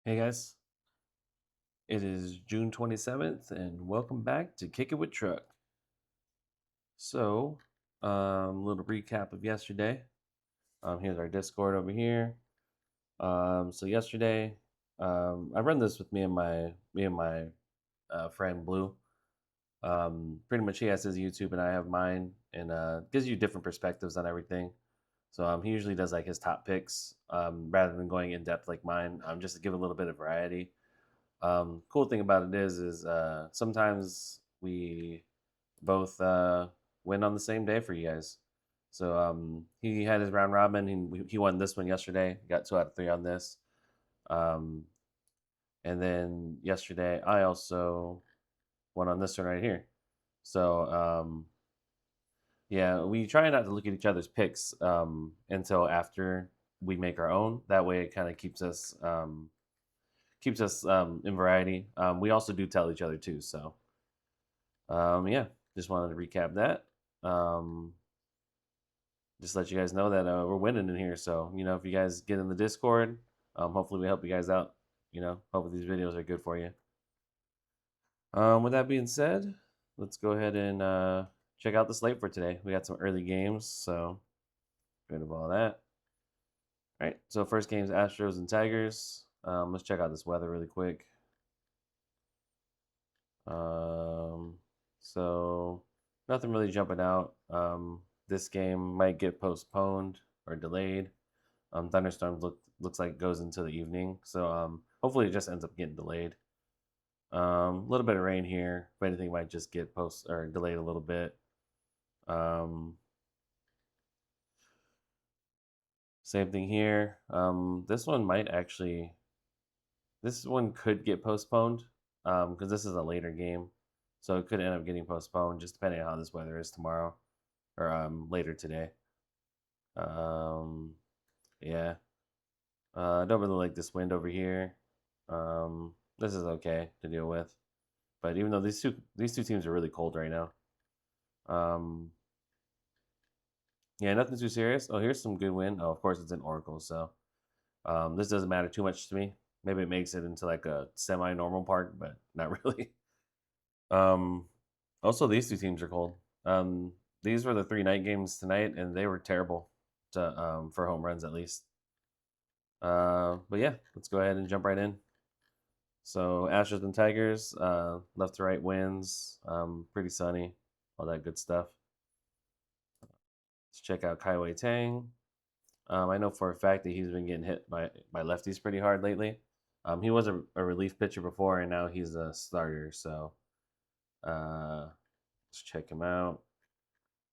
Hey guys, it is June 27th, and welcome back to Kick It with Truck. So, little recap of yesterday. Here's our Discord over here. So yesterday, I run this with me and my friend Blue. Pretty much he has his YouTube and I have mine, and gives you different perspectives on everything. So he usually does like his top picks rather than going in depth like mine, just to give a little bit of variety. Cool thing about it is sometimes we both win on the same day for you guys. So he had his round robin. He won this one yesterday. Got 2 out of 3 on this. Um, and then yesterday I also won on this one right here. So yeah, we try not to look at each other's picks until after we make our own. That way, it kind of keeps us in variety. We also do tell each other too. So yeah, just wanted to recap that. Um, just let you guys know that we're winning in here. So if you guys get in the Discord, hopefully we help you guys out. Hopefully these videos are good for you. With that being said, let's go ahead and check out the slate for today. We got some early games, so good of all that. All right, so first game's Astros and Tigers. Let's check out this weather really quick. Um, so nothing really jumping out. This game might get postponed or delayed. Thunderstorms looks like it goes into the evening, so hopefully it just ends up getting delayed. A little bit of rain here. If anything, might just get post or delayed a little bit. Um, Same thing here. This one could get postponed because this is a later game, so it could end up getting postponed just depending on how this weather is tomorrow or later today. Um, yeah, I don't really like this wind over here. This is okay to deal with, but even though these two teams are really cold right now, um, yeah, nothing too serious. Oh, here's some good wind. Oh, of course it's in Oracle, so this doesn't matter too much to me. Maybe it makes it into like a semi-normal park, but not really. Um, Also, these two teams are cold. These were the 3 night games tonight, and they were terrible for home runs at least. But yeah, let's go ahead and jump right in. So Astros and Tigers, left to right wins, pretty sunny, all that good stuff. Let's check out Kaiwei Tang. I know for a fact that he's been getting hit by lefties pretty hard lately. He was a relief pitcher before, and now he's a starter. So let's check him out.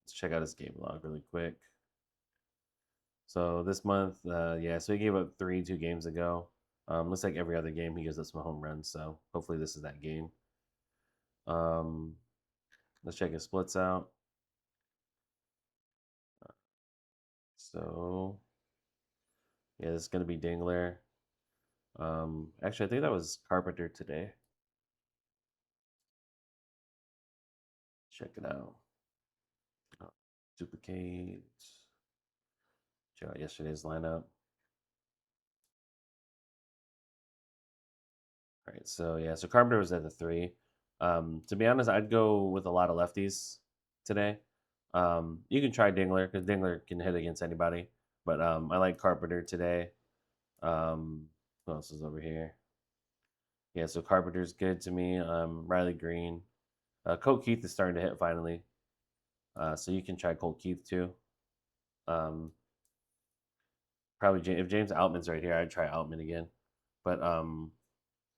Let's check out his game log really quick. So this month, yeah, so he gave up 3 2 games ago. Looks like every other game he gives us some home runs. So hopefully this is that game. Um, let's check his splits out. So yeah, this is gonna be Dingler. Actually, I think that was Carpenter today. Check it out. Duplicate. Check out yesterday's lineup. All right, so yeah, so Carpenter was at the 3. To be honest, I'd go with a lot of lefties today. You can try Dingler because Dingler can hit against anybody, but I like Carpenter today. Who else is over here? Yeah, so Carpenter's good to me. Riley Green, Colt Keith is starting to hit finally, so you can try Colt Keith too. Um, Probably if James Outman's right here, I'd try Outman again, but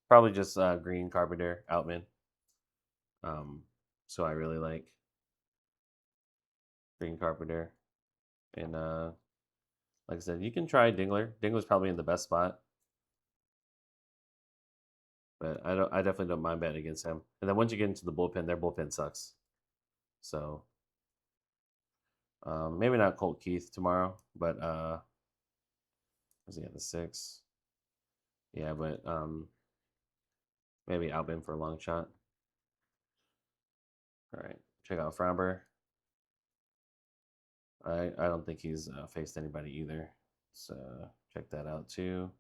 probably just Green, Carpenter, Outman. Um, so I really like Green, Carpenter, and like I said, you can try Dingler. Dingler's probably in the best spot, but I definitely don't mind betting against him. And then once you get into the bullpen, their bullpen sucks. So maybe not Colt Keith tomorrow, but was he at the 6? Yeah, but maybe Albin for a long shot. All right, check out Framber. I don't think he's faced anybody either. So check that out too.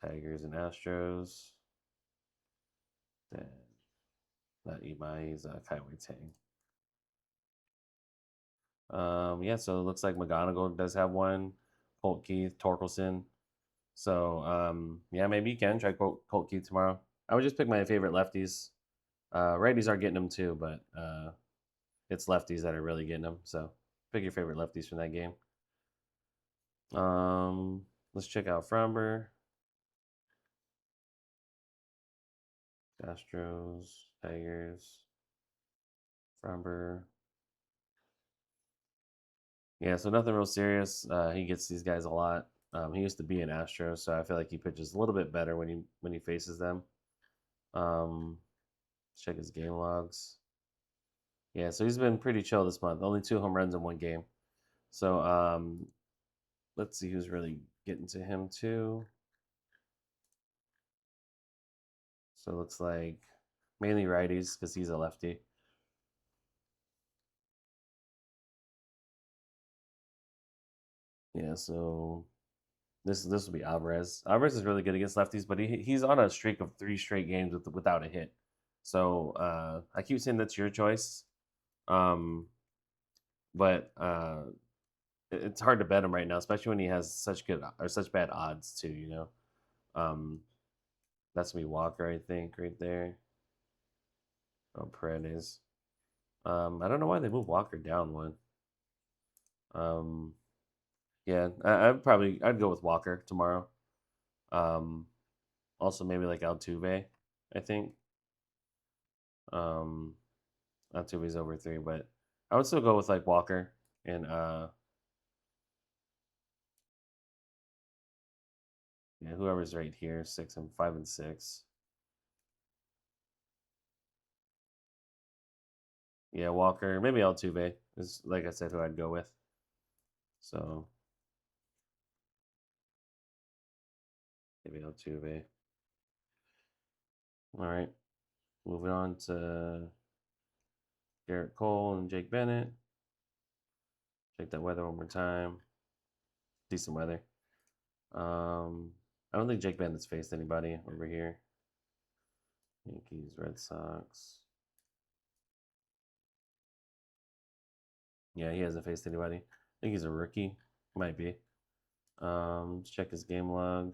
Tigers and Astros. Then not Imai's Kaiwei Tang. Yeah, so it looks like McGonagall does have one. Colt Keith, Torkelson. So yeah, maybe you can try Colt Keith tomorrow. I would just pick my favorite lefties. Righties are getting them too, but it's lefties that are really getting them. So pick your favorite lefties from that game. Let's check out Framber, Astros, Tigers, Framber. Yeah, so nothing real serious. He gets these guys a lot. He used to be an Astro, so I feel like he pitches a little bit better when he faces them. Um, check his game logs. Yeah, so he's been pretty chill this month. Only 2 home runs in one game. So let's see who's really getting to him too. So it looks like mainly righties because he's a lefty. Yeah, so this will be Alvarez. Alvarez is really good against lefties, but he's on a streak of 3 straight games without a hit. So I keep saying that's your choice, um, but it's hard to bet him right now, especially when he has such good or such bad odds too. Um, that's me Walker, I think, right there. Oh, Paredes. I don't know why they moved Walker down one. Um, yeah, I'd go with Walker tomorrow. Um, also maybe like Altuve, I think. Um, Altuve's over 3, but I would still go with like Walker and yeah, whoever's right here, 5 and 6. Yeah, Walker, maybe Altuve is like I said who I'd go with. So maybe Altuve. All right, moving on to Garrett Cole and Jake Bennett. Check that weather one more time. Decent weather. I don't think Jake Bennett's faced anybody over here. Yankees, Red Sox. Yeah, he hasn't faced anybody. I think he's a rookie. Might be. Let's check his game log.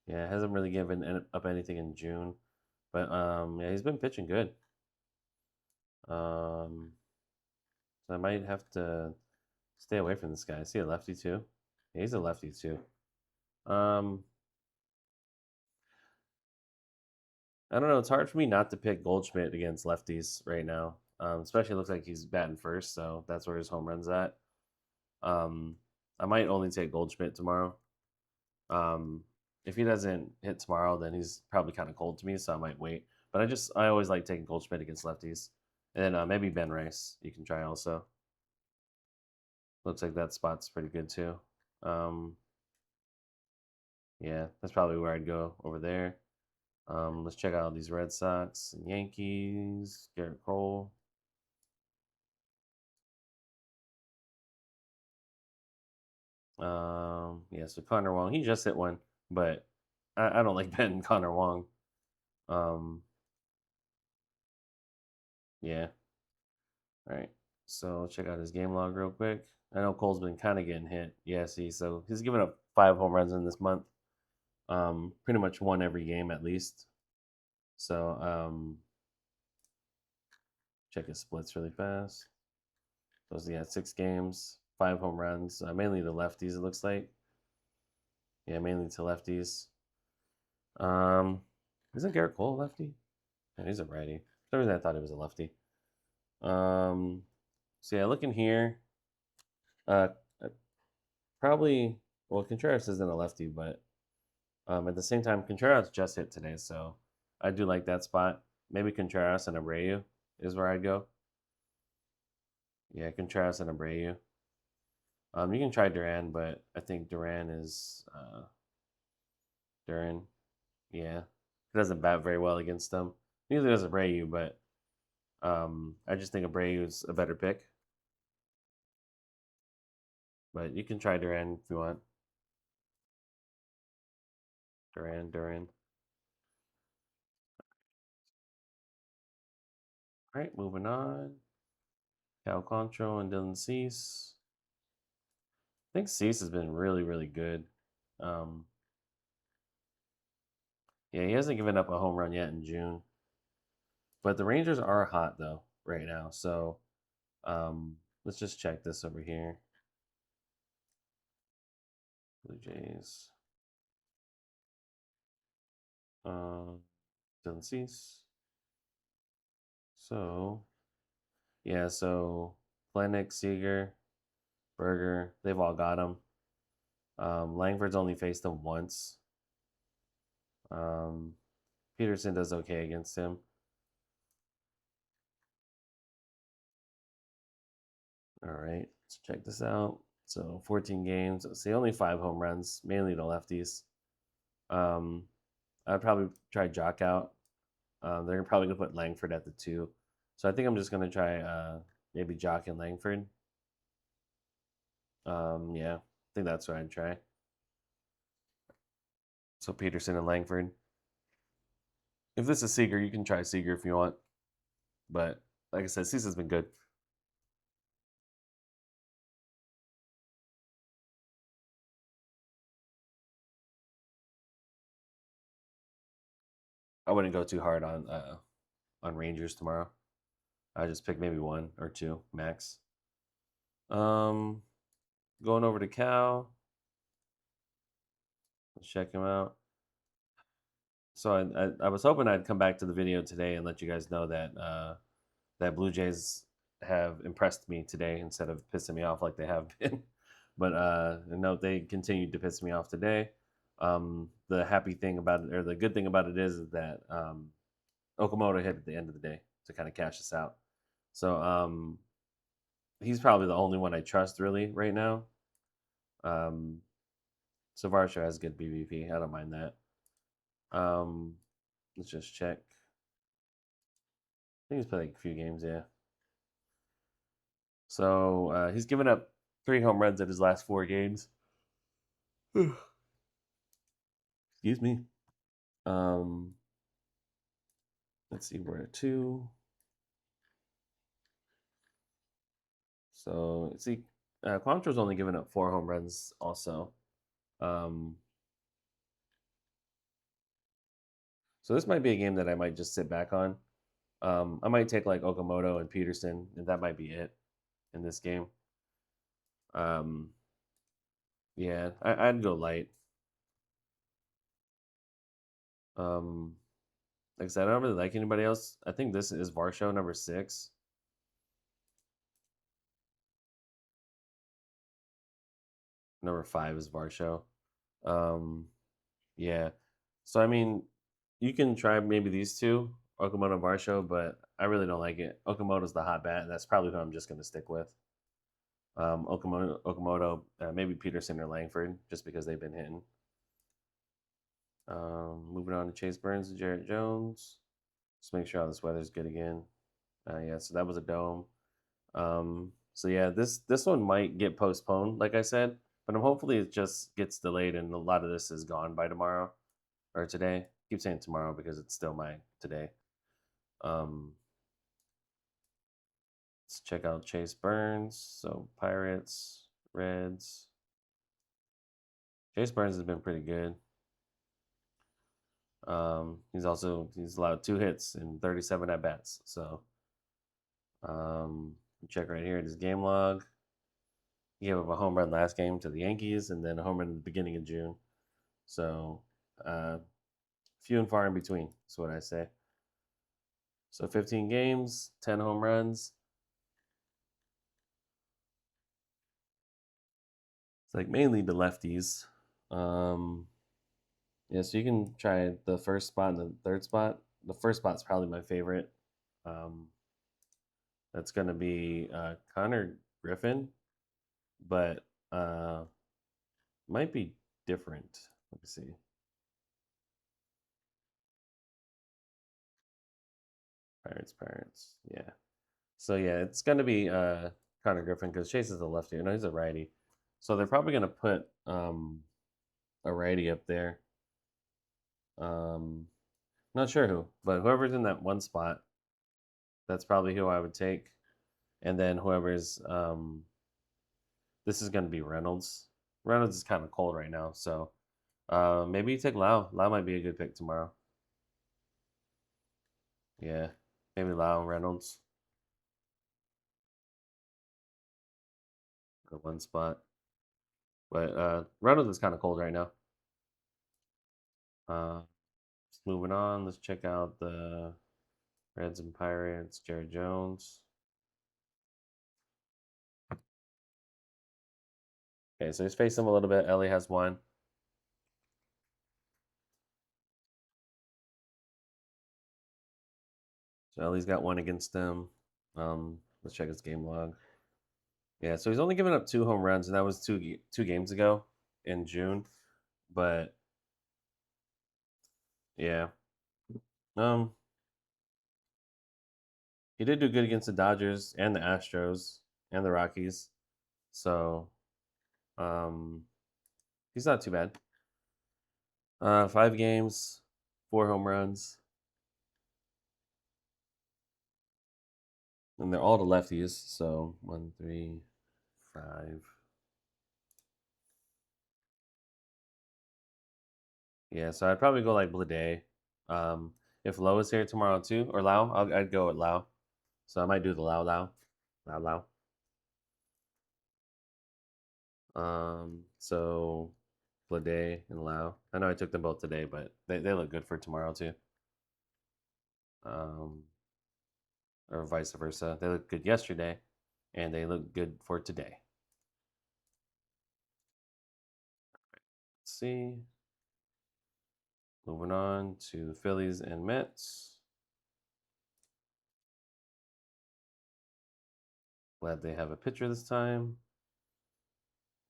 Yeah, hasn't really given up anything in June, but yeah, he's been pitching good. Um, so I might have to stay away from this guy. Is he a lefty too? Yeah, he's a lefty too. Um, I don't know. It's hard for me not to pick Goldschmidt against lefties right now. Especially looks like he's batting first, so that's where his home run's at. Um, I might only take Goldschmidt tomorrow. Um, if he doesn't hit tomorrow, then he's probably kind of cold to me, so I might wait. But I always like taking Goldschmidt against lefties, and then maybe Ben Rice you can try also. Looks like that spot's pretty good too. Um, yeah, that's probably where I'd go over there. Let's check out these Red Sox and Yankees. Garrett Cole. Yeah, so Connor Wong, he just hit one, but I don't like betting Connor Wong. Um, yeah, all right. So check out his game log real quick. I know Cole's been kind of getting hit. Yeah, see, so he's given up 5 home runs in this month. Pretty much won every game at least. So check his splits really fast. So yeah, 6 games, 5 home runs. Mainly the lefties. It looks like. Yeah, mainly to lefties. Um, isn't Garrett Cole a lefty? Yeah, he's a righty. For some reason I thought he was a lefty. Um, so yeah, looking here, uh, uh, probably well Contreras isn't a lefty, but at the same time Contreras just hit today, so I do like that spot. Maybe Contreras and Abreu is where I'd go. Yeah, Contreras and Abreu. You can try Duran, but I think Duran is Duran. Yeah, he doesn't bat very well against them. Neither does Abreu, but I just think Abreu is a better pick. But you can try Duran if you want. Duran. All right, moving on. Cal Control and Dylan Cease. I think Cease has been really, really good. Um, yeah, he hasn't given up a home run yet in June. But the Rangers are hot though right now. So let's just check this over here. Blue Jays. Dylan Cease. So yeah, so Plenek, Seager, Berger, they've all got him. Langford's only faced him once. Um, Peterson does okay against him. All right, let's check this out. So 14 games. See, only 5 home runs, mainly to lefties. Um, I'd probably try Jock out. They're probably gonna put Langford at the 2, so I think I'm just gonna try maybe Jock and Langford. Yeah, I think that's what I'd try. So Peterson and Langford. If this is Seager, you can try Seager if you want, but like I said, Cease's been good. I wouldn't go too hard on Rangers tomorrow. I just pick maybe 1 or 2 max. Um, Going over to Cal. Let's check him out. So I was hoping I'd come back to the video today and let you guys know that that Blue Jays have impressed me today instead of pissing me off like they have been. But no, they continued to piss me off today. The happy thing about it, or the good thing about it, is that Okamoto hit at the end of the day to kind of cash us out. So he's probably the only one I trust really right now. Um, so Varsho has good BVP. I don't mind that. Let's just check. I think he's played like a few games, yeah. So he's given up 3 home runs in his last 4 games. Excuse me. Um, let's see, we're at 2. So see, Quantro's only given up 4 home runs also. Um, so this might be a game that I might just sit back on. I might take like Okamoto and Peterson, and that might be it in this game. Um, yeah, I'd go light. Um, like I said, I don't really like anybody else. I think this is Varsho number 6. Number 5 is Varsho. Um, yeah. So I mean, you can try maybe these 2, Okamoto and Varsho, but I really don't like it. Okamoto's the hot bat, and that's probably who I'm just gonna stick with. Okamoto, maybe Peterson or Langford, just because they've been hitting. Moving on to Chase Burns and Jarrett Jones. Just make sure all this weather's good again. Yeah, so that was a dome. So yeah, this one might get postponed, like I said, but I'm hopefully it just gets delayed and a lot of this is gone by tomorrow or today. I keep saying tomorrow because it's still my today. Um, let's check out Chase Burns. So Pirates, Reds. Chase Burns has been pretty good. He's allowed 2 hits in 37 at bats. So check right here at his game log. He gave up a home run last game to the Yankees, and then a home run in the beginning of June. So few and far in between. That's what I say. So 15 games, 10 home runs. It's like mainly the lefties. Yeah, so you can try the first spot and the third spot. The first spot's probably my favorite. Um, that's going to be Connor Griffin, but might be different. Let me see. Pirates. Yeah. So yeah, it's going to be Connor Griffin because Chase is a lefty. No, he's a righty. So they're probably going to put a righty up there. Not sure who, but whoever's in that one spot, that's probably who I would take. And then whoever's this is going to be Reynolds. Reynolds is kind of cold right now, so maybe you take Lau. Lau might be a good pick tomorrow. Yeah, maybe Lau Reynolds, the one spot. But Reynolds is kind of cold right now. Uh, moving on, let's check out the Reds and Pirates. Jared Jones. Okay, so he's facing him a little bit. Ellie has one. So Ellie's got one against him. Let's check his game log. Yeah, so he's only given up 2 home runs, and that was two games ago in June. But yeah, um, he did do good against the Dodgers and the Astros and the Rockies. So um, he's not too bad. 5 games, 4 home runs, and they're all to lefties. So 1, 3, 5. Yeah, so I'd probably go like Blade. If Lowe is here tomorrow too, or Lau, I'd go with Lau. So I might do the Lau. So Blade and Lau. I know I took them both today, but they look good for tomorrow too. Um, or vice versa. They looked good yesterday, and they look good for today. Let's see. Moving on to the Phillies and Mets. Glad they have a pitcher this time.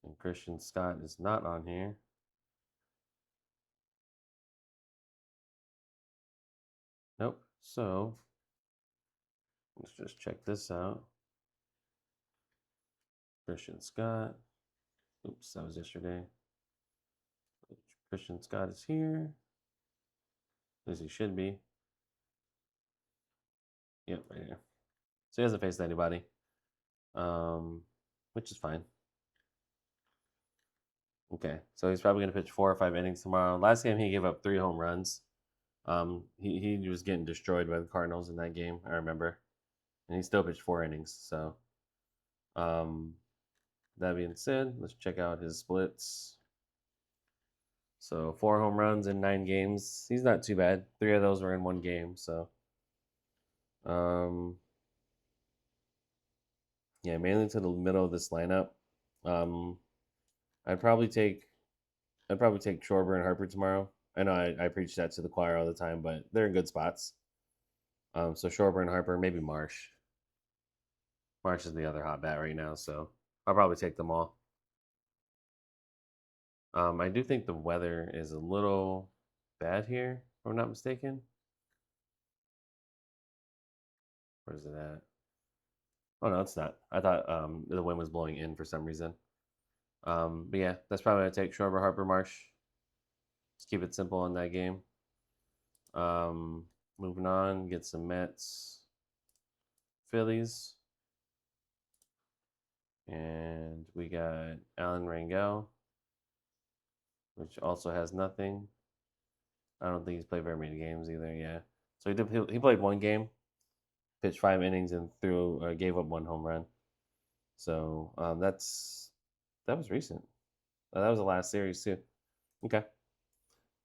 And Christian Scott is not on here. Nope. So let's just check this out. Christian Scott. Oops, that was yesterday. Christian Scott is here. As he should be. Yep, right here. So he hasn't faced anybody, which is fine. Okay, so he's probably going to pitch 4 or 5 innings tomorrow. Last game, he gave up 3 home runs. He was getting destroyed by the Cardinals in that game, I remember. And he still pitched 4 innings. So, that being said, let's check out his splits. So 4 home runs in 9 games. He's not too bad. 3 of those were in one game. So, yeah, mainly to the middle of this lineup. Um, I'd probably take Schwarber and Harper tomorrow. I know I preach that to the choir all the time, but they're in good spots. So Schwarber and Harper, maybe Marsh. Marsh is the other hot bat right now, so I'll probably take them all. I do think the weather is a little bad here, if I'm not mistaken. Where is it at? Oh no, it's not. I thought the wind was blowing in for some reason. But yeah, that's probably gonna take Schwarber, Harper, Marsh. Just keep it simple in that game. Moving on, get some Mets, Phillies, and we got Alan Rangel, which also has nothing. I don't think he's played very many games either. Yeah, so he played one game, pitched 5 innings, and gave up 1 home run. So that was recent. That was the last series too. Okay,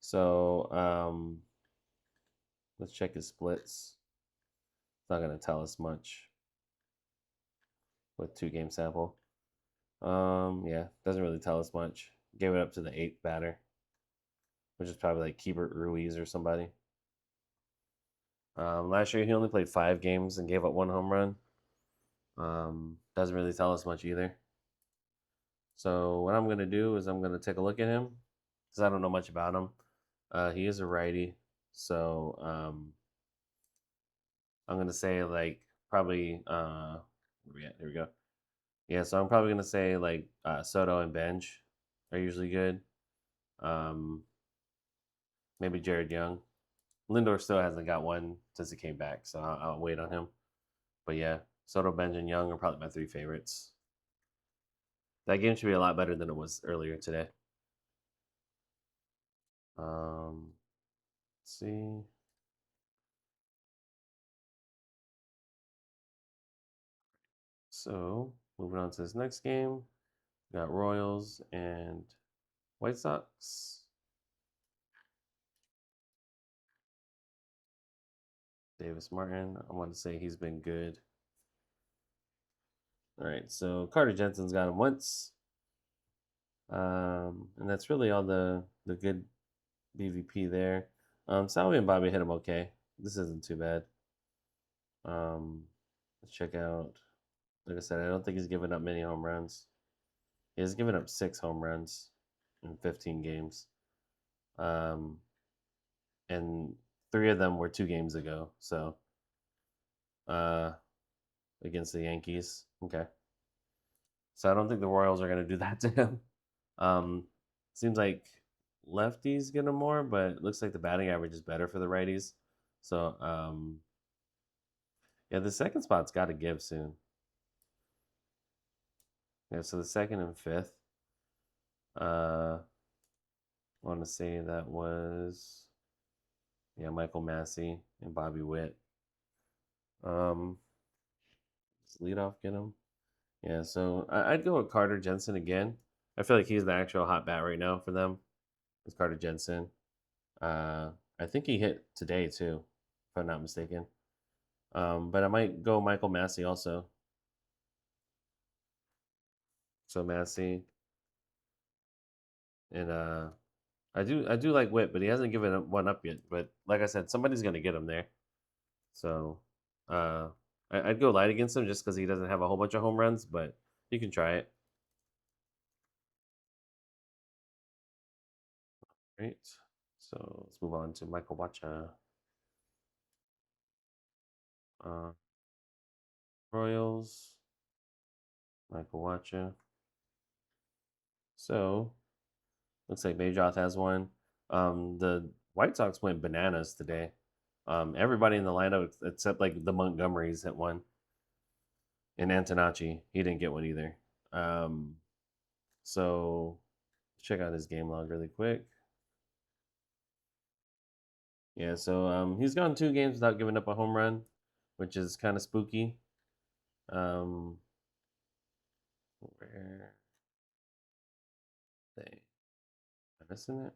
so let's check his splits. It's not gonna tell us much with 2 game sample. Yeah, doesn't really tell us much. Gave it up to the 8th batter, which is probably like Keibert Ruiz or somebody. Last year he only played 5 games and gave up 1 home run. Doesn't really tell us much either. So what I'm gonna do is I'm gonna take a look at him because I don't know much about him. He is a righty, so I'm gonna say like probably yeah, there we go. Yeah, so I'm probably gonna say like Soto and Bench are usually good. Um, Maybe Jared Young. Lindor still hasn't got one since he came back, so I'll wait on him. But yeah, Soto, Benj, and Young are probably my three favorites. That game should be a lot better than it was earlier today. Let's see. So moving on to this next game, we got Royals and White Sox. Davis Martin, I want to say he's been good. All right, so Carter Jensen's got him once, and that's really all the good BVP there. Salvi and Bobby hit him okay. This isn't too bad. Let's check out. Like I said, I don't think he's given up many home runs. He has given up 6 home runs in 15 games, um, and 3 of them were 2 games ago. So, uh, against the Yankees. Okay. So I don't think the Royals are going to do that to him. Um, Seems like lefties get him more, but it looks like the batting average is better for the righties. So, yeah, the second spot's got to give soon. Yeah, so the second and fifth. I want to say that was, yeah, Michael Massey and Bobby Witt. Um, does leadoff get him? Yeah, so I'd go with Carter Jensen again. I feel like he's the actual hot bat right now for them. It's Carter Jensen. Uh, I think he hit today too, if I'm not mistaken. But I might go Michael Massey also. So Massey and I do like Witt, but he hasn't given one up yet. But like I said, somebody's gonna get him there. So uh, I'd go light against him just because he doesn't have a whole bunch of home runs, but you can try it. Right. So let's move on to Michael Wacha. Uh, Royals, Michael Wacha. So looks like Majoth has one. The White Sox went bananas today. Everybody in the lineup except like the Montgomerys hit one, and Antonacci he didn't get one either. Um, so check out his game log really quick. Yeah, so he's gone 2 games without giving up a home run, which is kind of spooky. Um, where they am I missing it?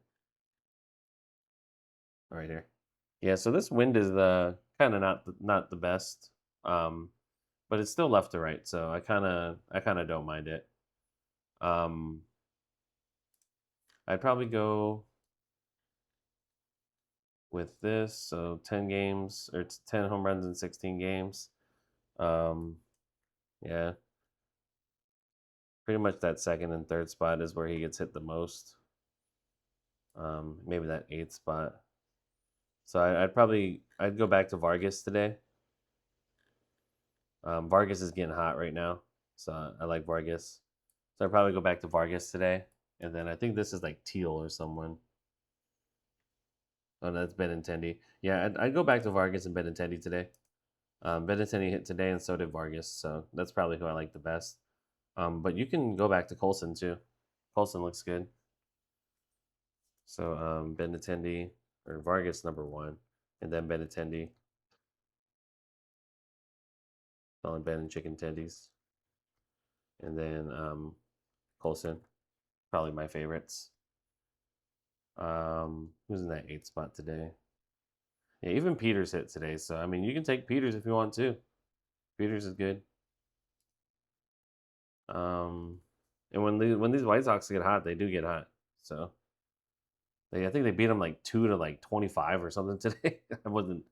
Oh, right here. Yeah, so this wind is the kind of not the best, um, but it's still left to right, so I kind of don't mind it. Um, I'd probably go with this. So 10 games or 10 home runs in 16 games. Um, yeah, pretty much that second and third spot is where he gets hit the most. Maybe that eighth spot. So I'd go back to Vargas today. Vargas is getting hot right now, so I like Vargas. So I'd probably go back to Vargas today, and then I think this is like Teal or someone. Oh, no, that's Benintendi. Yeah, I'd go back to Vargas and Benintendi today. Benintendi hit today, and so did Vargas. So that's probably who I like the best. But you can go back to Colson too. Colson looks good. So Benintendi or Vargas number 1, and then Benintendi. Calling Ben and chicken tendies, and then Colson, probably my favorites. Who's in that eighth spot today? Yeah, even Peters hit today. So I mean, you can take Peters if you want to. Peters is good. Um, and when these White Sox get hot, they do get hot. So I think they beat them like 2 to like 25 or something today. I wasn't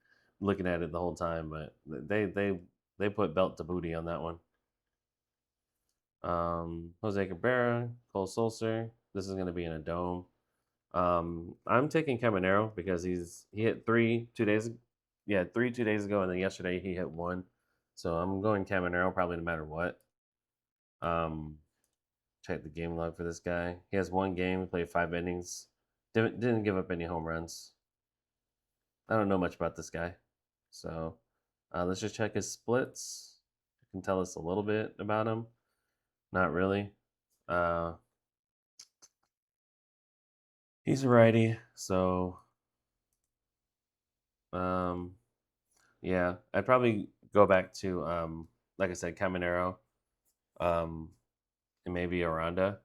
looking at it the whole time, but they put belt to booty on that one. Jose Cabrera, Cole Sulcer. This is going to be in a dome. I'm taking Caminero because he hit 3 2 days. Yeah, 3 2 days ago, and then yesterday he hit one. So I'm going Caminero probably no matter what. Um, check the game log for this guy. He has 1 game, he played 5 innings, didn't give up any home runs. I don't know much about this guy. So let's just check his splits. It can tell us a little bit about him. Not really. Uh, he's a righty, so um, yeah, I'd probably go back to like I said, Caminero, um, and maybe Aranda.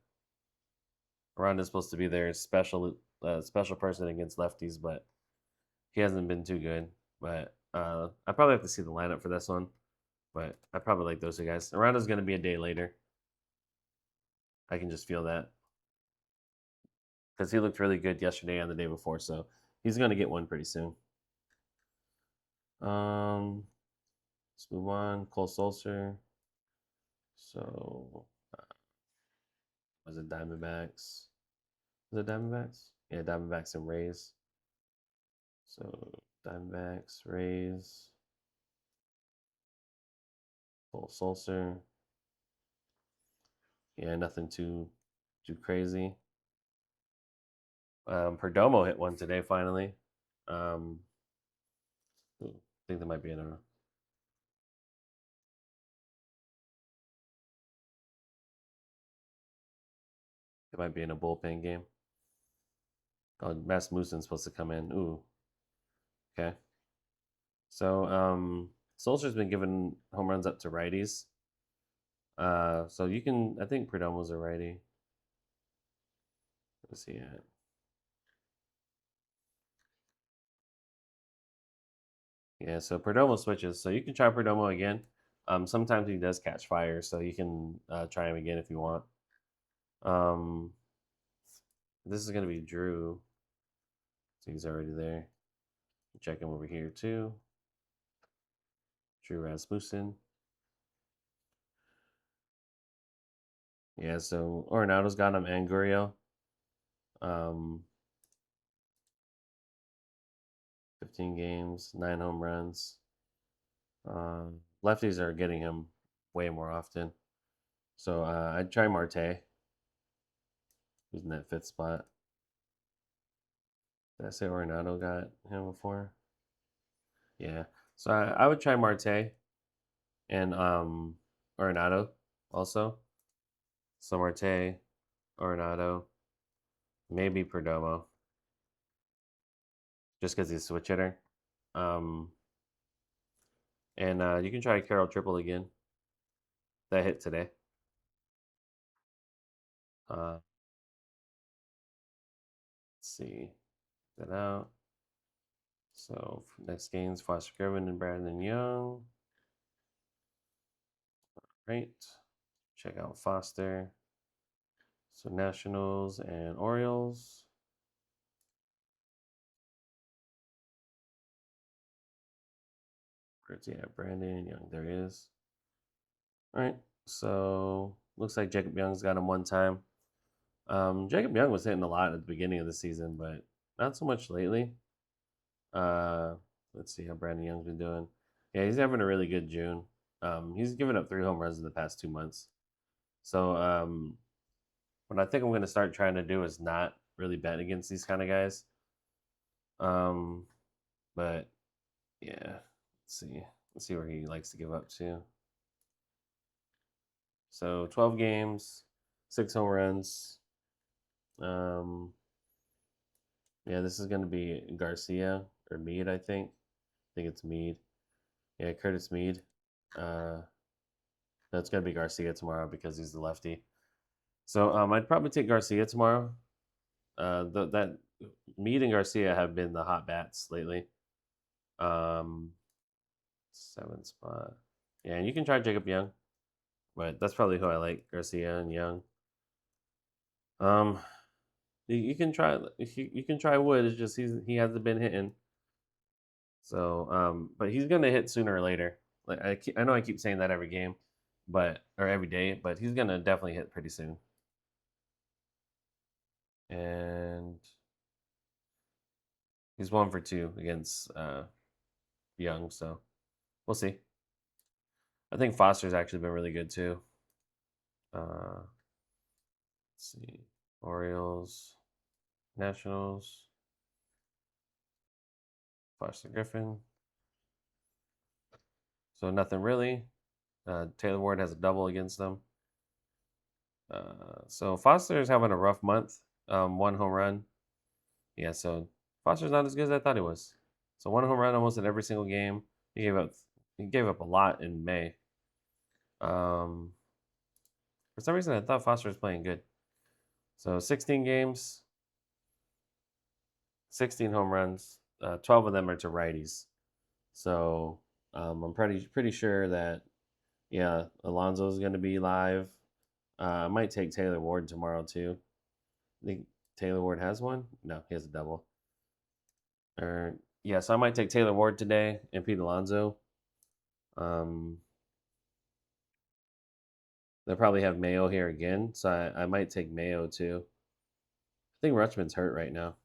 Aranda's supposed to be their special person against lefties, but he hasn't been too good. But I probably have to see the lineup for this one. But I probably like those two guys. Aranda's going to be a day later. I can just feel that because he looked really good yesterday and the day before, so he's going to get one pretty soon. Let's move on. Cole Sulcer. So was it Diamondbacks? Was it Diamondbacks? Yeah, Diamondbacks and Rays. So Diamondbacks, Rays, Cole Sulcer. Yeah, nothing too crazy. Perdomo hit one today finally. I think that might be in a. It might be in a bullpen game. Oh, Rasmussen's supposed to come in. Ooh, okay. So Sulcer's been giving home runs up to righties. So you can. I think Perdomo's a righty. Let's see it. Yeah, so Perdomo switches. So you can try Perdomo again. Sometimes he does catch fire, so you can try him again if you want. Um, this is gonna be Drew. So he's already there. Check him over here too. Drew Rasmussen. Yeah, so Oronado's got him and Gurriel. Um, 15 games, 9 home runs. Lefties are getting him way more often. So I'd try Marte, who's in that fifth spot. Did I say Arenado got him before? Yeah. So I would try Marte and Arenado also. So Marte, Arenado, maybe Perdomo, just because he's a switch hitter. Um, and you can try Carroll Triple again. That hit today. Let's see that out. So next game's Foster Griffin and Brandon Young. Right. Check out Foster. So Nationals and Orioles. Where's he at? Brandon Young. There he is. All right. So looks like Jacob Young's got him one time. Jacob Young was hitting a lot at the beginning of the season, but not so much lately. Uh, let's see how Brandon Young's been doing. Yeah, he's having a really good June. He's given up 3 home runs in the past 2 months. So what I think I'm going to start trying to do is not really bet against these kind of guys. Um, but yeah, let's see where he likes to give up to. So 12 games, 6 home runs. Yeah, this is going to be Garcia or Mead, I think. I think it's Mead. Yeah, Curtis Mead. That's going to be Garcia tomorrow because he's the lefty. So I'd probably take Garcia tomorrow. That Mead and Garcia have been the hot bats lately. Um, 7th spot. Yeah, and you can try Jacob Young, but that's probably who I like, Garcia and Young. Um, you can try you can try Wood. It's just he hasn't been hitting. So but he's gonna hit sooner or later. Like I know I keep saying that every game, or every day, but he's gonna definitely hit pretty soon. And he's 1 for 2 against Young, so we'll see. I think Foster's actually been really good too. Let's see. Orioles, Nationals, Foster Griffin. So nothing really. Taylor Ward has a double against them. So Foster is having a rough month. 1 home run. Yeah, so Foster's not as good as I thought he was. So 1 home run almost in every single game. He gave up a lot in May. For some reason I thought Foster was playing good. So 16 games, 16 home runs. 12 of them are to righties. So I'm pretty sure that yeah, Alonso's going to be live. I might take Taylor Ward tomorrow too. I think Taylor Ward has one. No, he has a double. Or yeah, so I might take Taylor Ward today and Pete Alonso. Um, they'll probably have Mayo here again, so I might take Mayo too. I think Rutschman's hurt right now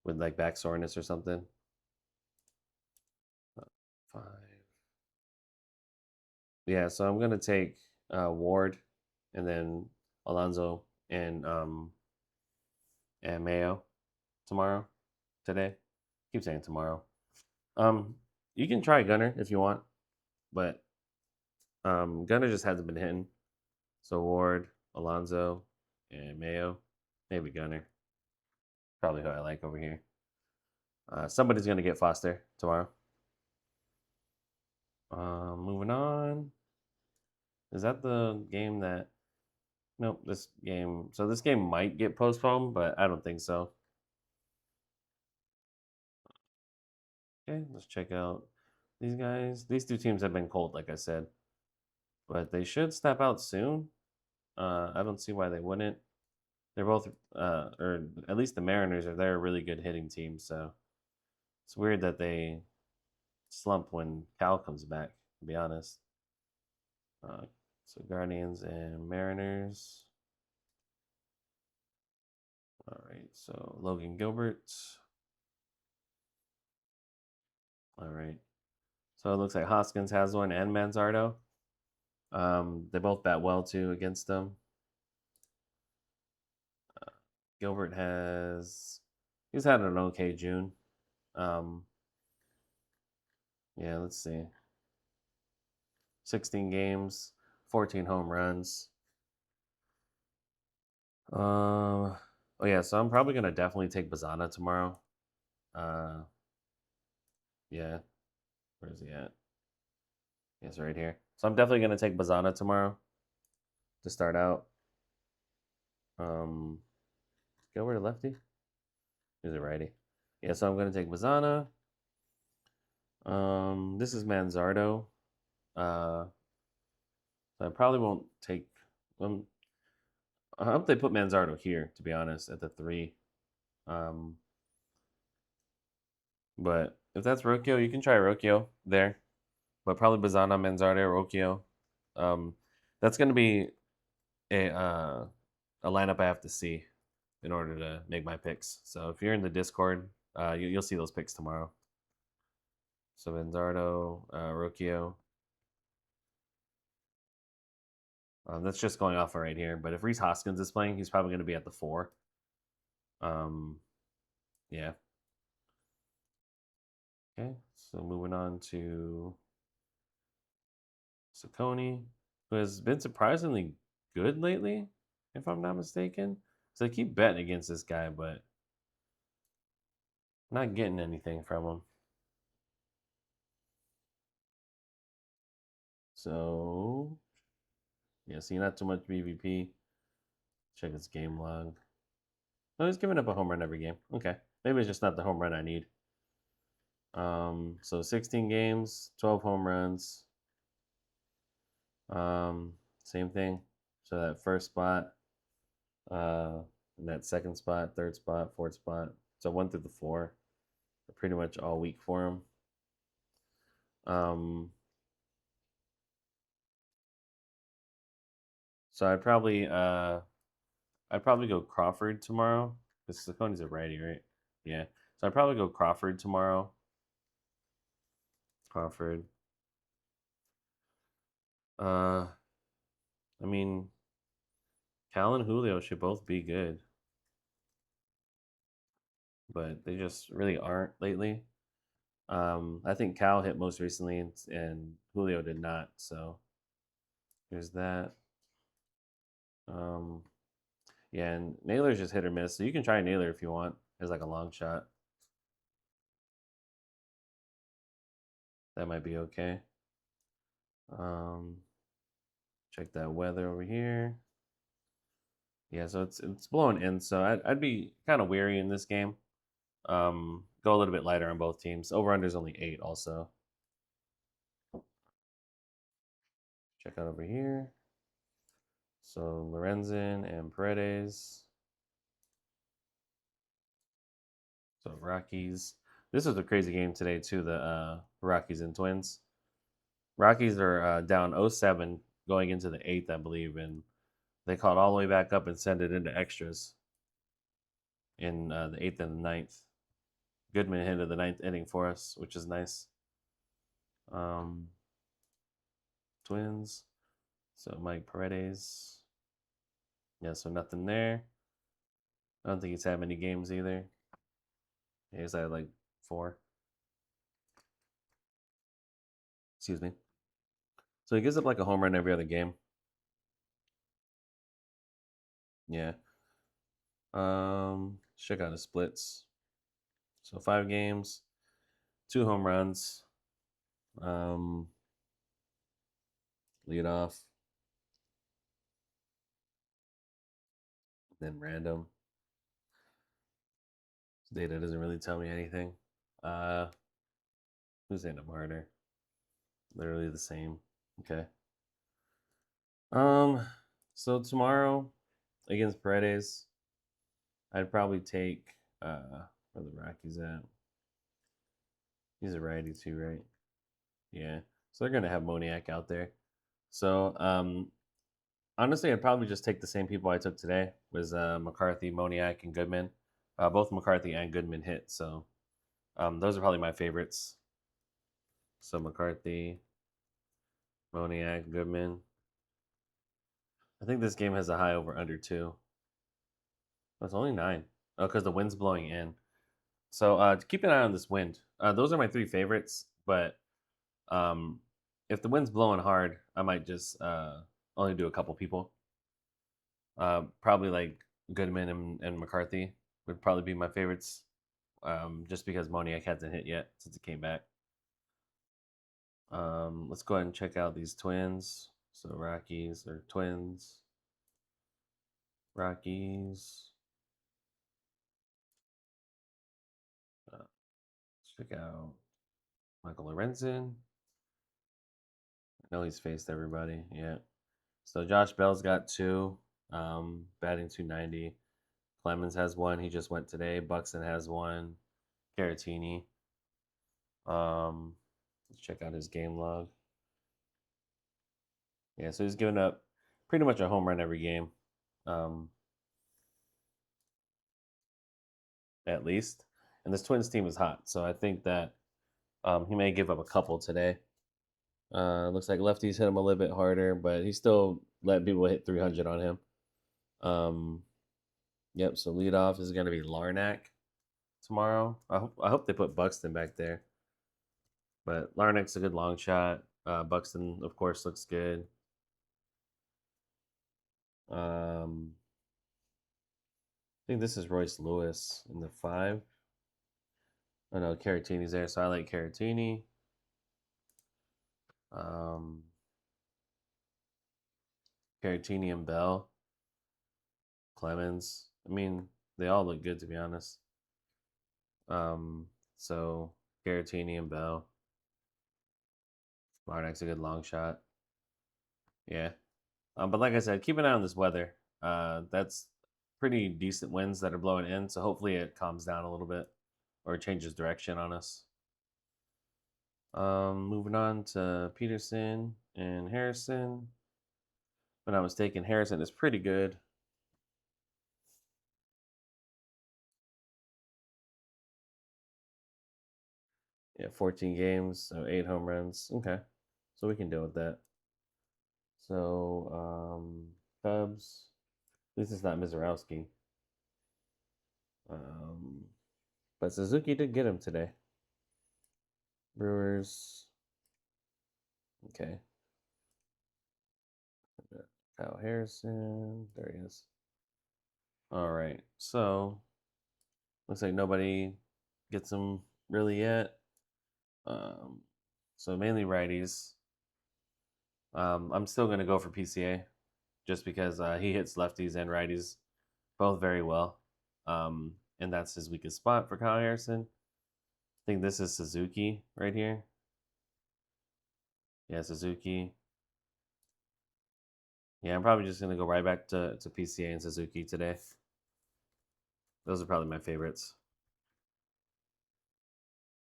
with like back soreness or something. 5. Yeah, so I'm gonna take Ward, and then Alonso and Mayo tomorrow. Today, keep saying tomorrow. Um, you can try Gunner if you want, but Gunner just hasn't been hitting. So Ward, Alonso, and Mayo, maybe Gunner. Probably who I like over here. Somebody's gonna get Foster tomorrow. Moving on. Is that the game that? Nope. This game. So this game might get postponed, but I don't think so. Okay, let's check out these guys. These two teams have been cold, like I said, but they should step out soon. I don't see why they wouldn't. They're both, or at least the Mariners they're a really good hitting team. So it's weird that they slump when Cal comes back. To be honest. So Guardians and Mariners. All right. So Logan Gilbert. All right. So it looks like Hoskins has one and Manzardo. They both bat well too against them. Gilbert he's had an okay June. Um, yeah, let's see. 16 games, 14 home runs. Oh yeah, so I'm probably gonna definitely take Bazana tomorrow. Uh, yeah, where is he at? Yes, right here. So I'm definitely gonna take Bazana tomorrow to start out. Gilbert a lefty? He's a righty. Yeah, so I'm gonna take Bazana. This is Manzardo. So I probably won't take. Um, I hope they put Manzardo here, to be honest, at the 3. Um, but if that's Rocchio, you can try Rocchio there. But probably Bazana, Manzardo, Rocchio. Um, that's going to be a uh, a lineup I have to see in order to make my picks. So if you're in the Discord, you'll see those picks tomorrow. So Manzardo, Rocchio. That's just going off right here. But if Reese Hoskins is playing, he's probably going to be at the 4. Um, yeah. Okay, so moving on to Saccone, who has been surprisingly good lately, if I'm not mistaken. So I keep betting against this guy, but not getting anything from him. So yeah, see, not too much BVP. Check his game log. Oh, he's giving up a home run every game. Okay, maybe it's just not the home run I need. So 16 games, 12 home runs. Same thing. So that first spot, and that second spot, third spot, fourth spot. So 1 through the 4 are pretty much all week for him. So I'd probably go Crawford tomorrow because Saccone's a righty, right? Yeah. So I'd probably go Crawford tomorrow. Crawford. I mean, Cal and Julio should both be good. but they just really aren't lately. I think Cal hit most recently, and Julio did not. So there's that. Um, yeah, and Naylor's just hit or miss. So you can try Naylor if you want as like a long shot. That might be okay. Um, check that weather over here. Yeah, so it's blowing in. So I'd be kind of weary in this game. Go a little bit lighter on both teams. Over under is only 8. Also, check out over here. So Lorenzen and Paredes. So Rockies. This was a crazy game today too. The Rockies and Twins. Rockies are down 0-7 going into the eighth, I believe, and they caught all the way back up and sent it into extras in the eighth and the ninth. Goodman hit the ninth inning for us, which is nice. Um, Twins. So Mike Paredes. Yeah, so nothing there. I don't think he's had many games either. He's had like 4. Excuse me. So he gives up like a home run every other game. Yeah. Check out his splits. So 5 games, 2 home runs. Um, lead off, then random. Data doesn't really tell me anything. Uh, who's him harder? Literally the same. Okay. Um, so tomorrow against Paredes, I'd probably take where the Rockies at. He's a righty too, right? Yeah. So they're gonna have Moniak out there. So honestly, I'd probably just take the same people I took today. Was McCarthy, Moniak, and Goodman. Both McCarthy and Goodman hit, so those are probably my favorites. So McCarthy, Moniak, Goodman. I think this game has a high over under too. Oh, it's only 9. Oh, because the wind's blowing in. So keep an eye on this wind. Those are my 3 favorites, but um, if the wind's blowing hard, I might just only do a couple people. Probably like Goodman and McCarthy would probably be my favorites, just because Moniak hasn't hit yet since it came back. Let's go ahead and check out these Twins. So Rockies or Twins. Rockies. Let's check out Michael Lorenzen. I know he's faced everybody. Yeah. So Josh Bell's got 2, batting 290. Clemens has 1. He just went today. Buxton has 1. Caratini. Let's check out his game log. Yeah, so he's given up pretty much a home run every game, um, at least. And this Twins team is hot, so I think that he may give up a couple today. Looks like lefties hit him a little bit harder, but he still let people hit 300 on him. Um, yep. So leadoff is going to be Larnack tomorrow. I hope they put Buxton back there, but Larnack's a good long shot. Buxton, of course, looks good. I think this is Royce Lewis in the 5. Oh no, Caratini's there, so I like Caratini. Um, Caratini and Bell, Clemens. I mean, they all look good to be honest. So Caratini and Bell. Marnack's a good long shot. Yeah. But like I said, keep an eye on this weather. That's pretty decent winds that are blowing in, so hopefully it calms down a little bit or changes direction on us. Moving on to Peterson and Harrison. If I'm not mistaken, Harrison is pretty good. Yeah, 14 games, so 8 home runs. Okay, so we can deal with that. So, Cubs. At least it's not Mizorowski. Um, But Suzuki did get him today. Brewers. Okay. Kyle Harrison. There he is. All right. So looks like nobody gets him really yet. Um, so mainly righties. I'm still gonna go for PCA just because he hits lefties and righties both very well. And that's his weakest spot for Kyle Harrison. I think this is Suzuki right here. Yeah, Suzuki. Yeah, I'm probably just gonna go right back to PCA and Suzuki today. Those are probably my favorites.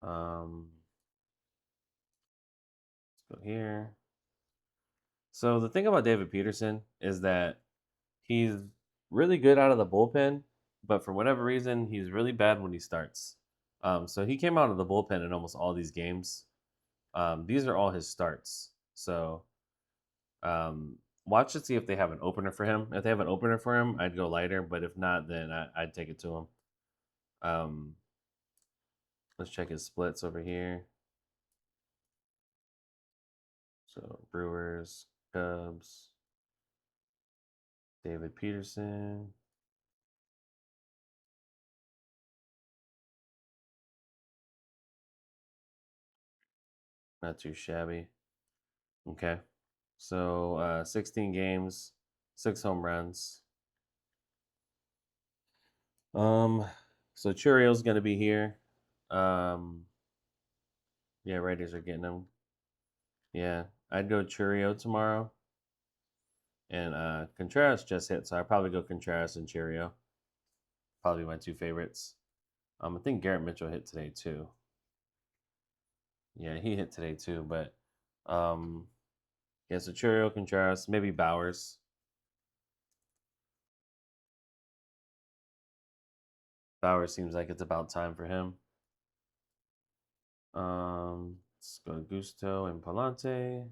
Let's go here. So the thing about David Peterson is that he's really good out of the bullpen, but for whatever reason, he's really bad when he starts. So he came out of the bullpen in almost all these games. These are all his starts. So watch to see if they have an opener for him. If they have an opener for him, I'd go lighter. But if not, then I'd take it to him. Let's check his splits over here. So Brewers, Cubs, David Peterson. Not too shabby. Okay. So 16 games, 6 home runs. Um, so Cheerios gonna be here. Um, yeah, Raiders are getting them. Yeah, I'd go Cheerio tomorrow. And Contreras just hit, so I'd probably go Contreras and Cheerio. Probably my two favorites. I think Garrett Mitchell hit today too. Yeah, he hit today too, but yeah, so Cheerio, Contreras, maybe Bowers. Bowers seems like it's about time for him. Let's go Gusto and Palante.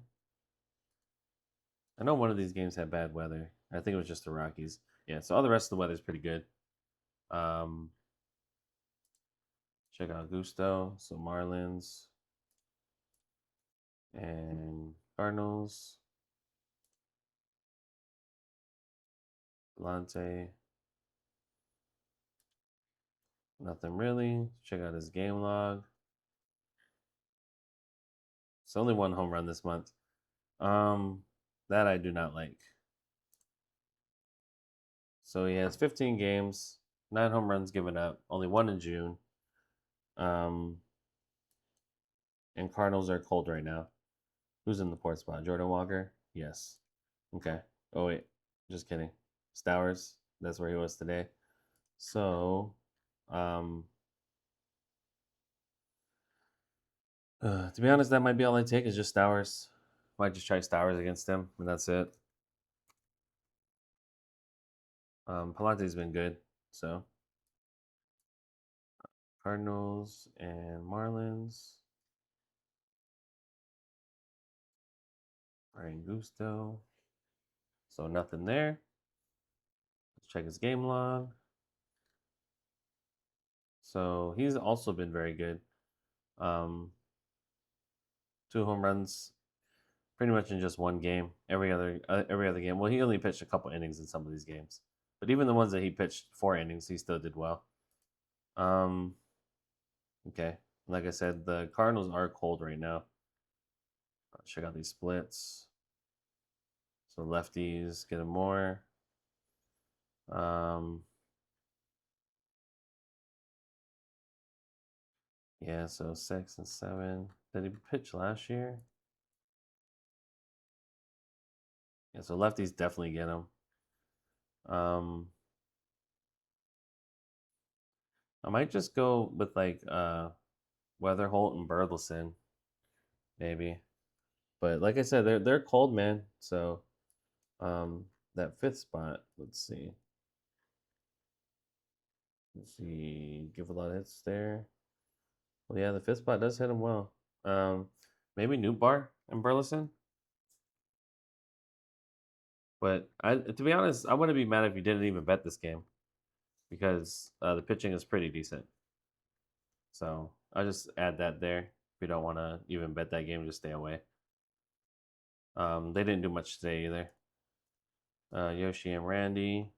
I know one of these games had bad weather. I think it was just the Rockies. Yeah, so all the rest of the weather's pretty good. Um, check out Gusto. So Marlins and Cardinals. Palante. Nothing really. Check out his game log. It's only one home run this month. Um, that I do not like. So he has 15 games, 9 home runs given up, only one in June. Um, and Cardinals are cold right now. Who's in the fourth spot? Jordan Walker? Yes. Okay. Oh wait, just kidding. Stowers. That's where he was today. So, um, to be honest, that might be all I take is just Stowers. Might just try Stowers against him, and that's it. Palante's been good. So Cardinals and Marlins. Ryan Gusto. So nothing there. Let's check his game log. So he's also been very good. 2 home runs, pretty much in just one game. Every other game. Well, he only pitched a couple innings in some of these games, but even the ones that he pitched 4 innings, he still did well. Um, okay. Like I said, the Cardinals are cold right now. Check out these splits. So lefties get him more. Yeah, so 6 and 7. Did he pitch last year? Yeah, so lefties definitely get him. I might just go with like Weatherholt and Burleson, maybe. But like I said, they're cold, man. So that fifth spot, let's see. Let's see, give a lot of hits there. Well, yeah, the fifth spot does hit him well. Maybe Newbar and Burleson. But to be honest, I wouldn't be mad if you didn't even bet this game because the pitching is pretty decent. So I'll just add that there. If you don't want to even bet that game, just stay away. They didn't do much today either. Yoshi and Randy.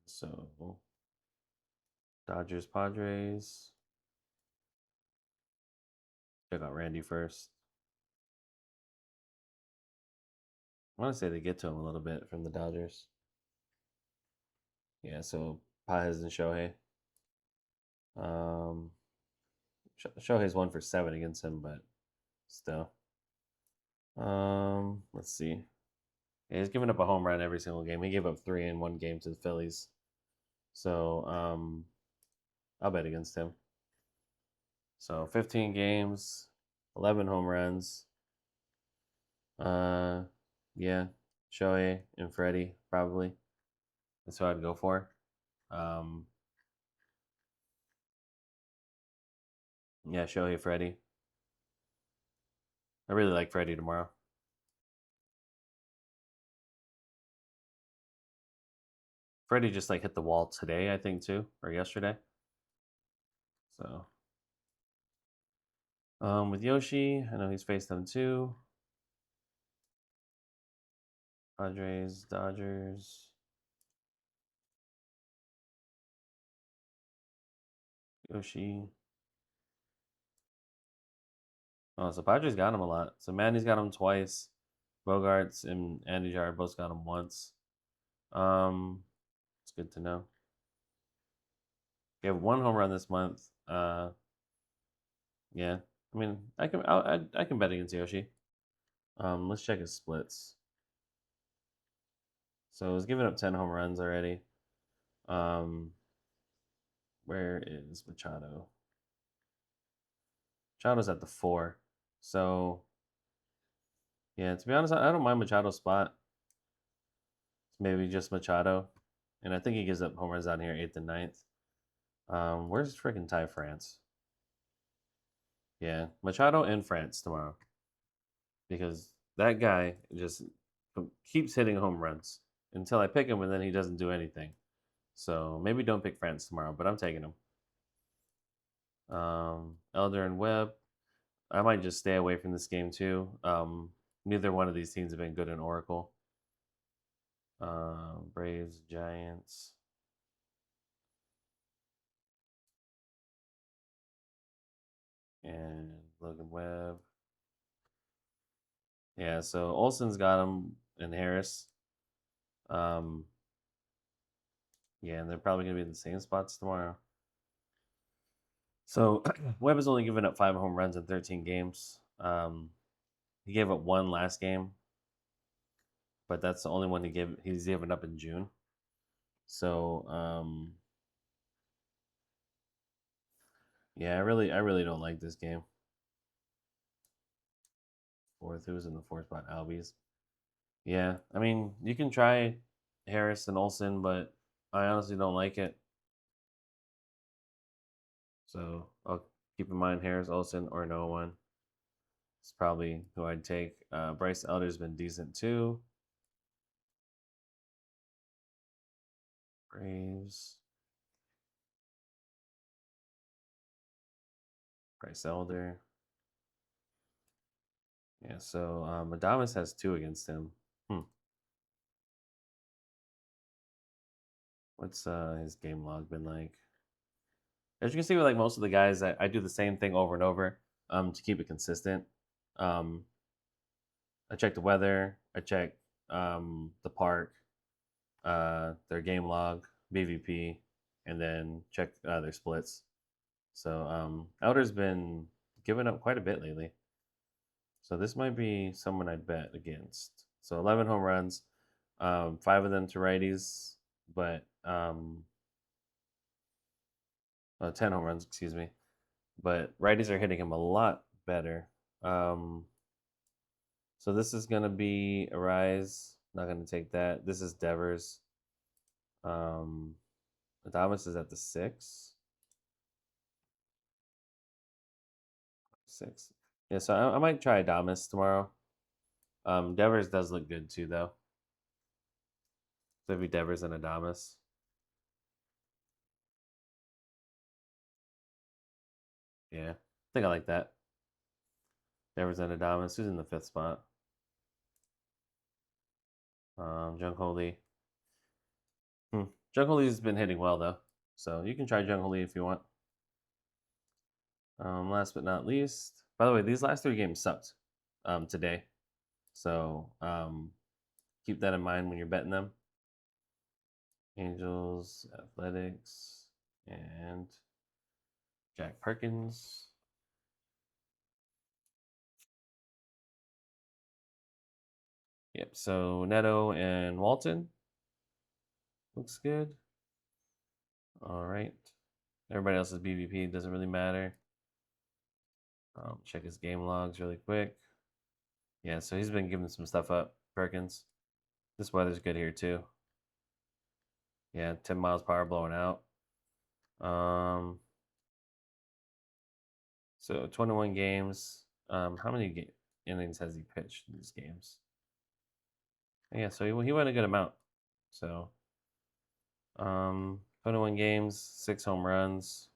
So Dodgers, Padres. Check out Randy first. I want to say they get to him a little bit from the Dodgers. Yeah, so Paez and Shohei. Um, Shohei's 1 for 7 against him, but still. Let's see. Yeah, he's given up a home run every single game. He gave up 3 in 1 game to the Phillies. So I'll bet against him. So 15 games, 11 home runs. Uh, yeah, Shohei and Freddie probably. That's what I'd go for. Um, yeah, Shohei, Freddie. I really like Freddie tomorrow. Freddie just like hit the wall today, I think too, or yesterday. So, with Yoshi, I know he's faced them too. Padres, Dodgers, Yoshi. Oh, so Padres got him a lot. So Manny's got him twice. Bogarts and Andy Jar both got him once. It's good to know. They have 1 home run this month. Yeah. I mean, I can bet against Yoshi. Let's check his splits. So he's given up 10 home runs already. Um, where is Machado? Machado's at the 4. So yeah, to be honest, I don't mind Machado's spot. Maybe just Machado, and I think he gives up home runs down here 8th and 9th. Where's freaking Ty France? Yeah, Machado in France tomorrow because that guy just keeps hitting home runs until I pick him, and then he doesn't do anything. So maybe don't pick France tomorrow, but I'm taking him. Elder and Webb. I might just stay away from this game too. Neither one of these teams have been good in Oracle. Braves, Giants. And Logan Webb. Yeah, so Olson's got him and Harris. Um, yeah, and they're probably going to be in the same spots tomorrow. So Webb has only given up 5 home runs in 13 games. He gave up 1 last game, but that's the only one he's given up in June. So yeah, I really don't like this game. Fourth, who's in the 4th spot? Albies. Yeah, I mean you can try Harris and Olson, but I honestly don't like it. So I'll keep in mind Harris, Olson, or no one. It's probably who I'd take. Bryce Elder's been decent too. Braves. Bryce Elder. Yeah, so Adames has 2 against him. What's his game log been like? As you can see with like most of the guys, I do the same thing over and over to keep it consistent. I check the weather, I check the park, their game log, BVP, and then check their splits. So Elder's been giving up quite a bit lately. So this might be someone I'd bet against. So 11 home runs, 5 of them to righties, but 10 home runs, excuse me. But righties are hitting him a lot better. So this is going to be a rise. Not going to take that. This is Devers. Adames is at the 6. 6. Yeah, so I might try Adames tomorrow. Devers does look good too, though. So it'd be Devers and Adames. Yeah, I think I like that. Devers and Adamas. Who's in the fifth spot? Jung Ho Lee. Jung Ho Lee's been hitting well though, so you can try Jung Ho Lee if you want. Last but not least, by the way, these last three games sucked today, so keep that in mind when you're betting them. Angels, Athletics, and Jack Perkins. Yep. So Neto and Walton looks good. All right. Everybody else's BVP doesn't really matter. Check his game logs really quick. Yeah, so he's been giving some stuff up, Perkins. This weather's good here too. Yeah, 10 miles per hour blowing out. So 21 games. How many innings has he pitched in these games? Yeah, so he went a good amount. So 21 games, 6 home runs.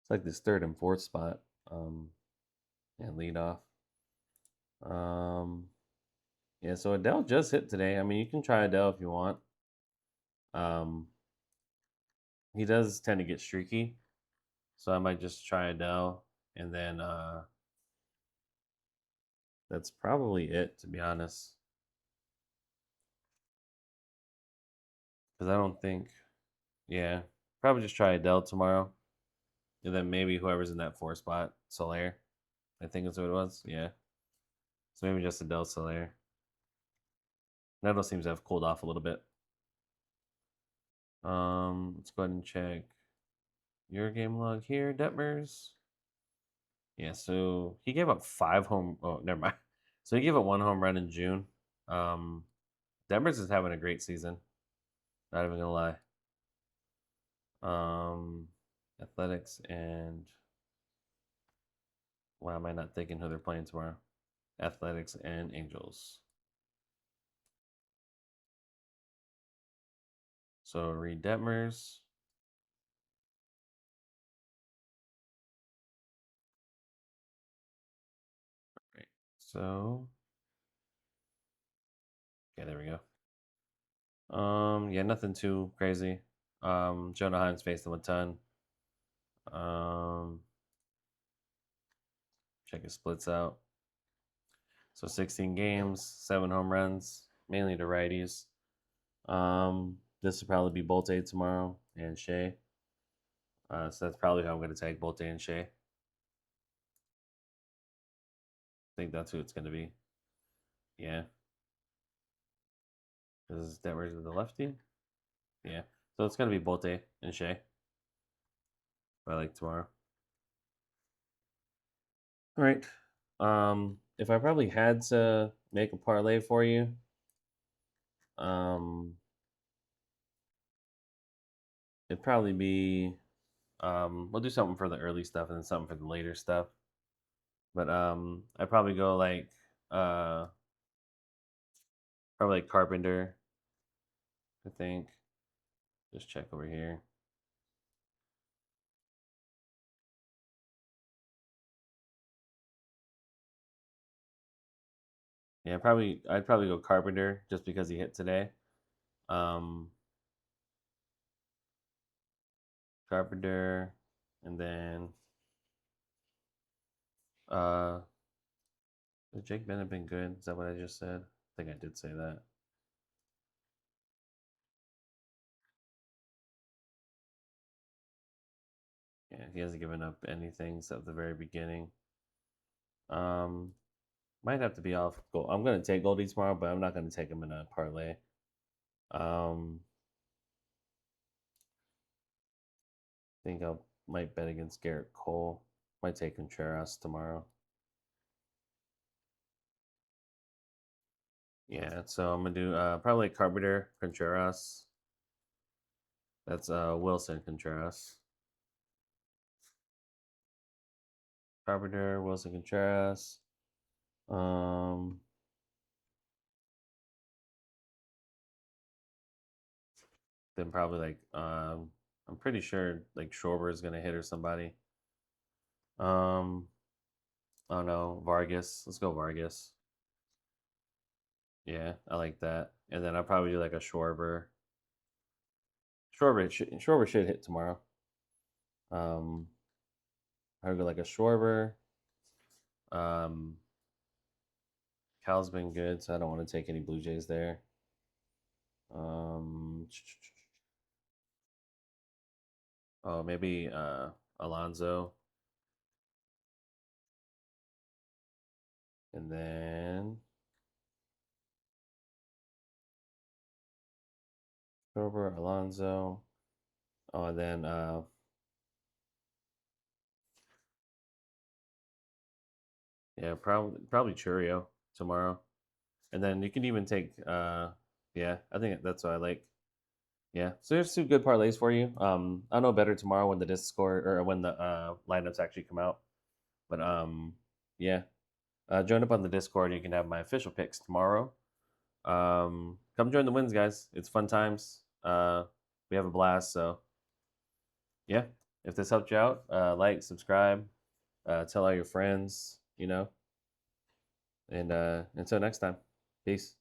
It's like this third and fourth spot. And lead off. Yeah, so Adele just hit today. I mean, you can try Adele if you want. Um, he does tend to get streaky, so I might just try Adele, and then that's probably it, to be honest. Because I don't think, yeah, probably just try Adele tomorrow, and then maybe whoever's in that four spot, Soler, I think that's what it was. Yeah, so maybe just Adele Soler. Neto seems to have cooled off a little bit. Let's go ahead and check your game log here, Detmers. Yeah, so he gave up 5 home. Oh, never mind. So he gave up 1 home run in June. Um, Detmers is having a great season. Not even gonna lie. Um, Athletics and why am I not thinking who they're playing tomorrow? Athletics and Angels. So read Detmers. Right. So yeah, there we go. Yeah, nothing too crazy. Jonah Hines faced him a ton. Um, check his splits out. So 16 games, 7 home runs, mainly to righties. This will probably be Bolte tomorrow and Shea. So that's probably how I'm going to take Bolte and Shea. I think that's who it's going to be. Yeah. Because Detmers is the lefty. Yeah. So it's going to be Bolte and Shea. I like tomorrow. All right. If I probably had to make a parlay for you, um, it'd probably be we'll do something for the early stuff and then something for the later stuff. But I'd probably go like uh probably like Carpenter, I think. Just check over here. Yeah, probably I'd probably go Carpenter just because he hit today. Um Carpenter and then uh has Jake Bennett been good? Is that what I just said? I think I did say that. Yeah, he hasn't given up anything since the very beginning. Um might have to be off goal. I'm gonna take Goldie tomorrow, but I'm not gonna take him in a parlay. Um think I might bet against Garrett Cole. Might take Contreras tomorrow. Yeah, so I'm gonna do probably Carpenter Contreras. That's Wilson Contreras. Carpenter, Wilson Contreras. Um Then probably like I'm pretty sure like Schwarber is gonna hit or somebody. Um, I don't know, Vargas. Let's go Vargas. Yeah, I like that. And then I'll probably do like a Schwarber. Schwarber should hit tomorrow. Um, I would go like a Schwarber. Um, Cal's been good, so I don't want to take any Blue Jays there. Um, oh, maybe Alonso, and then Schwarber, Alonso. Oh, and then yeah, probably Churio tomorrow. And then you can even take yeah, I think that's what I like. Yeah. So there's two good parlays for you. I'll know better tomorrow when the Discord or when the lineups actually come out. But yeah. Join up on the Discord. You can have my official picks tomorrow. Come join the wins, guys. It's fun times. We have a blast. So yeah. If this helped you out, like, subscribe, tell all your friends, you know. And until next time. Peace.